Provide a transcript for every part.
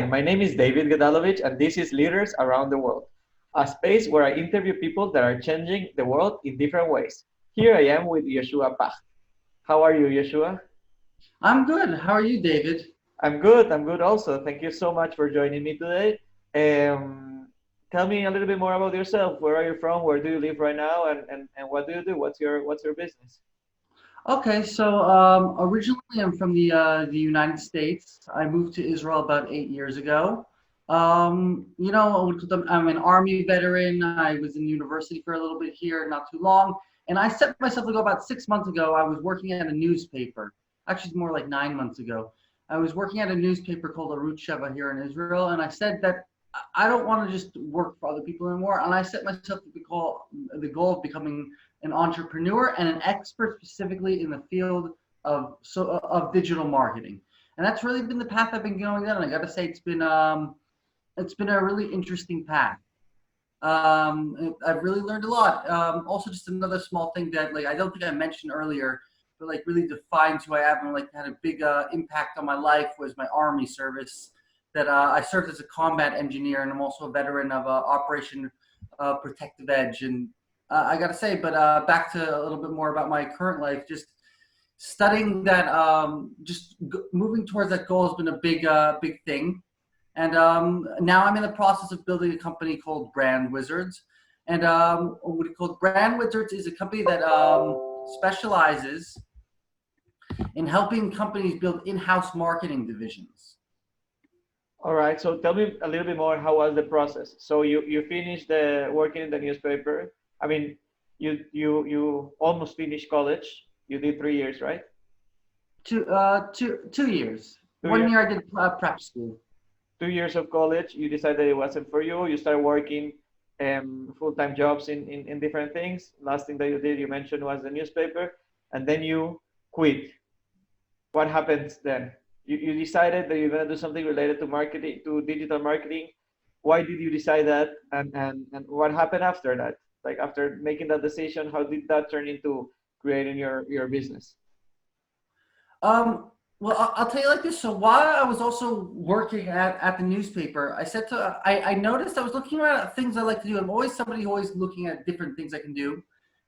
Hi, my name is David Gedalovich, and this is Leaders Around the World, a space where I interview people that are changing the world in different ways. Here I am with Yehoshua Pach. How are you, Yehoshua? I'm good. How are you, David? I'm good also. Thank you so much for joining me today. Um, Tell me a little bit more about yourself. Where are you from? Where do you live right now? And what do you do? What's your business? Okay, so originally I'm from the United States. I moved to Israel about 8 years ago. I'm an Army veteran. I was in university for a little bit here, not too long. And I set myself to go about 6 months ago. I was working at a newspaper. Actually, it's more like 9 months ago. I was working at a newspaper called Arut Sheva here in Israel, and I said that I don't want to just work for other people anymore. And I set myself to the goal of becoming an entrepreneur and an expert specifically in the field of digital marketing. And that's really been the path I've been going down. And I got to say, it's been a really interesting path. I've really learned a lot. Also, just another small thing that I don't think I mentioned earlier, but really defines who I am and had a big impact on my life was my Army service. That I served as a combat engineer, and I'm also a veteran of Operation Protective Edge. And I got to say, but back to a little bit more about my current life, just studying that, moving towards that goal has been a big thing. And now I'm in the process of building a company called Brand Wizards. And what we call Brand Wizards is a company that specializes in helping companies build in-house marketing divisions. All right. So tell me a little bit more. How was the process? So you finished the working in the newspaper. I mean, you almost finished college. You did 3 years, right? 2 years. Two One years. year I did prep school. 2 years of college. You decided it wasn't for you. You started working full-time jobs in different things. Last thing that you did, you mentioned, was the newspaper, and then you quit. What happens then? You decided that you're gonna do something related to marketing, to digital marketing. Why did you decide that? And what happened after that? Like after making that decision, how did that turn into creating your business? Well, I'll tell you like this. So while I was also working at the newspaper, I noticed I was looking around at things I like to do. I'm always somebody who always looking at different things I can do.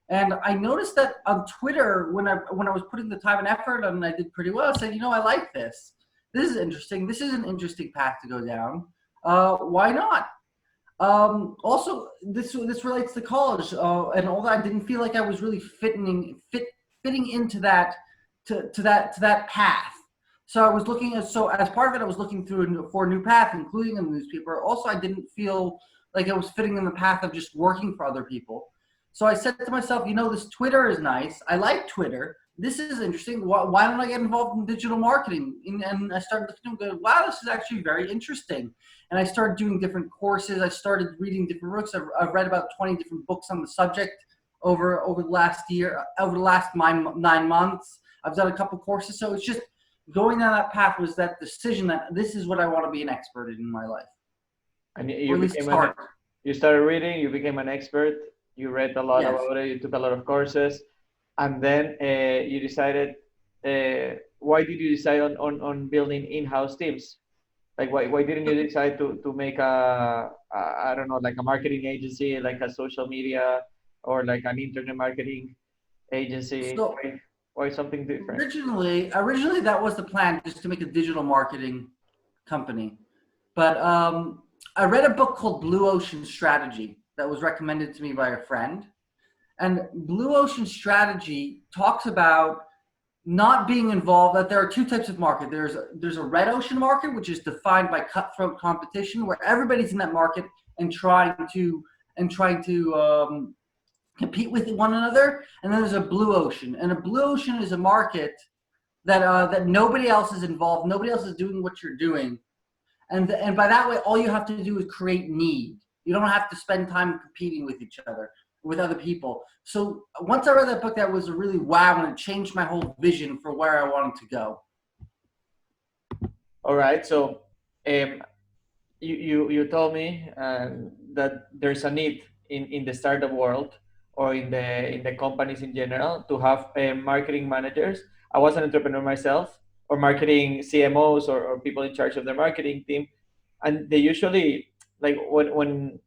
And I noticed that on Twitter, when I was putting the time and effort and I did pretty well, I said, I like this. This is interesting. This is an interesting path to go down. Why not? Also, this relates to college and all that. I didn't feel like I was really fitting into that path. So I was looking at, so as part of it, I was looking for a new path, including in the newspaper. Also, I didn't feel like I was fitting in the path of just working for other people. So I said to myself, this Twitter is nice. I like Twitter. This is interesting. Why don't I get involved in digital marketing? And I started looking and go, wow, this is actually very interesting. And I started doing different courses. I started reading different books. I've read about 20 different books on the subject over the last year, over the last 9 months. I've done a couple courses. So it's just going down that path was that decision that this is what I want to be an expert in my life. And Or at least start. you started reading. You became an expert. You read a lot Yes. about it. You took a lot of courses, and then you decided. Why did you decide on building in-house teams? Like why didn't you decide to make I don't know, like a marketing agency, like a social media, or like an internet marketing agency? So Why something different? originally that was the plan, just to make a digital marketing company. But I read a book called Blue Ocean Strategy that was recommended to me by a friend. And Blue Ocean Strategy talks about not being involved, that there are two types of market. There's a red ocean market, which is defined by cutthroat competition, where everybody's in that market and trying to compete with one another. And then there's a blue ocean, and a blue ocean is a market that nobody else is involved, nobody else is doing what you're doing, and by that way, all you have to do is create need. You don't have to spend time competing with each other, with other people. So once I read that book, that was a really wow, and it changed my whole vision for where I wanted to go. All right. So you told me that there's a need in the startup world or in the companies in general to have marketing managers. I was an entrepreneur myself, or marketing CMOs, or people in charge of the marketing team. and they usually, like when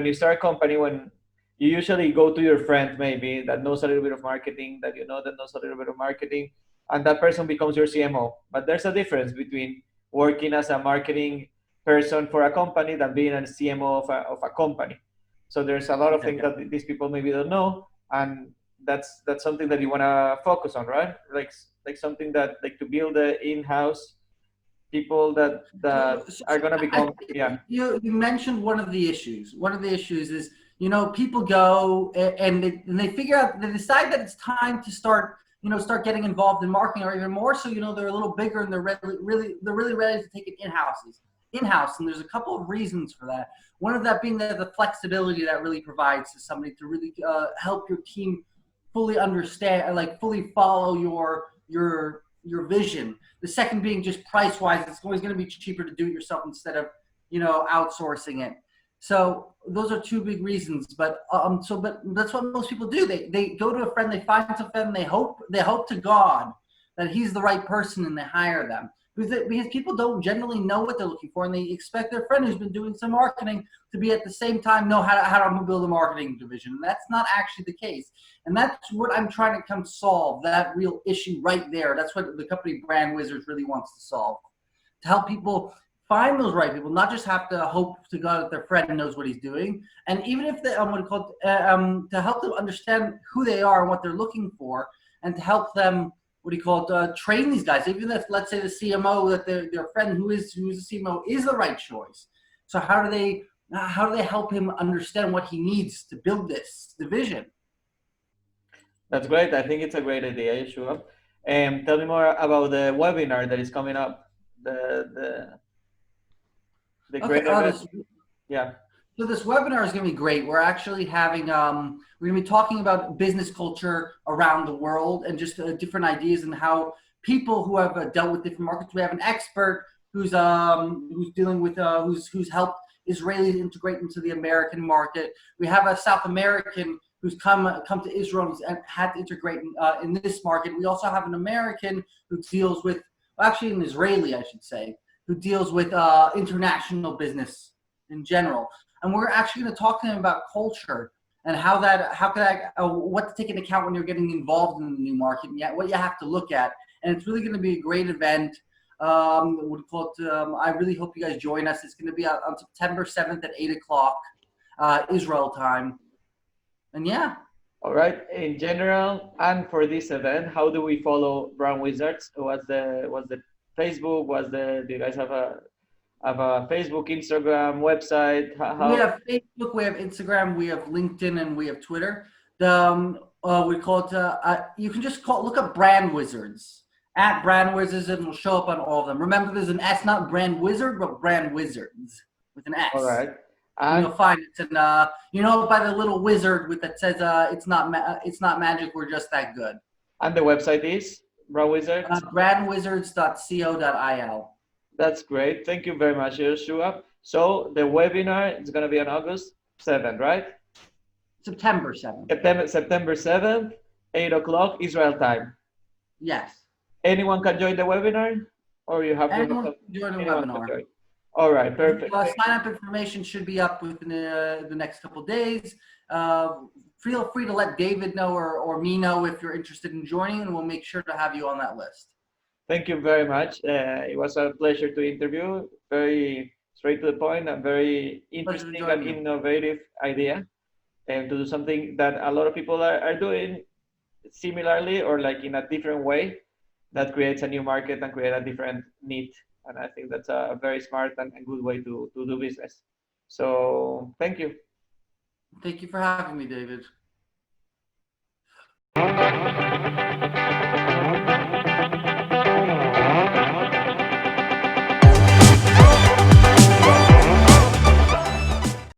you start a company, when you usually go to your friend maybe that knows a little bit of marketing, that you know that knows a little bit of marketing, and that person becomes your CMO. But there's a difference between working as a marketing person for a company than being a CMO of a company. So there's a lot of things that these people maybe don't know, and that's something that you want to focus on, right? Like something that, like, to build the in-house people that are gonna I become, yeah. think you mentioned one of the issues. One of the issues is, people go and they figure out, they decide that it's time to start, start getting involved in marketing, or even more so, they're a little bigger and they're really ready to take it in-house. And there's a couple of reasons for that. One of that being the flexibility that really provides to somebody to really help your team fully understand, like fully follow your vision. The second being just price wise, it's always going to be cheaper to do it yourself instead of, outsourcing it. So those are two big reasons. But that's what most people do. They go to a friend, they find a friend, they hope to God that he's the right person, and they hire them. Because people don't generally know what they're looking for, and they expect their friend who's been doing some marketing to be at the same time know how to build a marketing division. And that's not actually the case. And that's what I'm trying to come solve, that real issue right there. That's what the company Brand Wizards really wants to solve, to help people find those right people, not just have to hope to God that their friend knows what he's doing. And even if they, to help them understand who they are and what they're looking for, and to help them, train these guys. Even if, let's say, the CMO, that their friend who's the CMO is the right choice. So how do they help him understand what he needs to build this division? That's great. I think it's a great idea, Yeshua. Tell me more about the webinar that is coming up. The great event. Yeah. So this webinar is going to be great. We're actually having, we're going to be talking about business culture around the world, and just different ideas, and how people who have dealt with different markets. We have an expert who's dealing with who's helped Israelis integrate into the American market. We have a South American who's come to Israel and had to integrate in this market. We also have an American who deals with, well, actually an Israeli, I should say, who deals with international business in general. And we're actually going to talk to them about culture and what to take into account when you're getting involved in the new market, and yet what you have to look at. And it's really going to be a great event. I really hope you guys join us. It's going to be on September 7th at 8 o'clock Israel time. And yeah. All right. In general, and for this event, how do we follow Brown Wizards? What's the Facebook? Do you guys have a Facebook, Instagram, website? How? We have Facebook, we have Instagram, we have LinkedIn, and we have Twitter. We call it. You can just look up Brand Wizards, at Brand Wizards, and it'll show up on all of them. Remember, there's an S, not Brand Wizard, but Brand Wizards with an S. All right. And you'll find it, and by the little wizard that says it's not magic, we're just that good. And the website is Brown Wizards. Brandwizards.co.il. That's great. Thank you very much, Yehoshua. So the webinar is going to be on August 7th, right? September 7th. September 7th, 8 o'clock Israel time. Yes. Anyone can join the webinar, or you have anyone can join the webinar. All right, perfect. Sign up information should be up within the next couple of days. Feel free to let David know or me know if you're interested in joining, and we'll make sure to have you on that list. Thank you very much. It was a pleasure to interview. Very straight to the point, and very interesting and innovative idea, and to do something that a lot of people are doing similarly, or like in a different way, that creates a new market and create a different need. And I think that's a very smart and good way to do business. So thank you. Thank you for having me, David.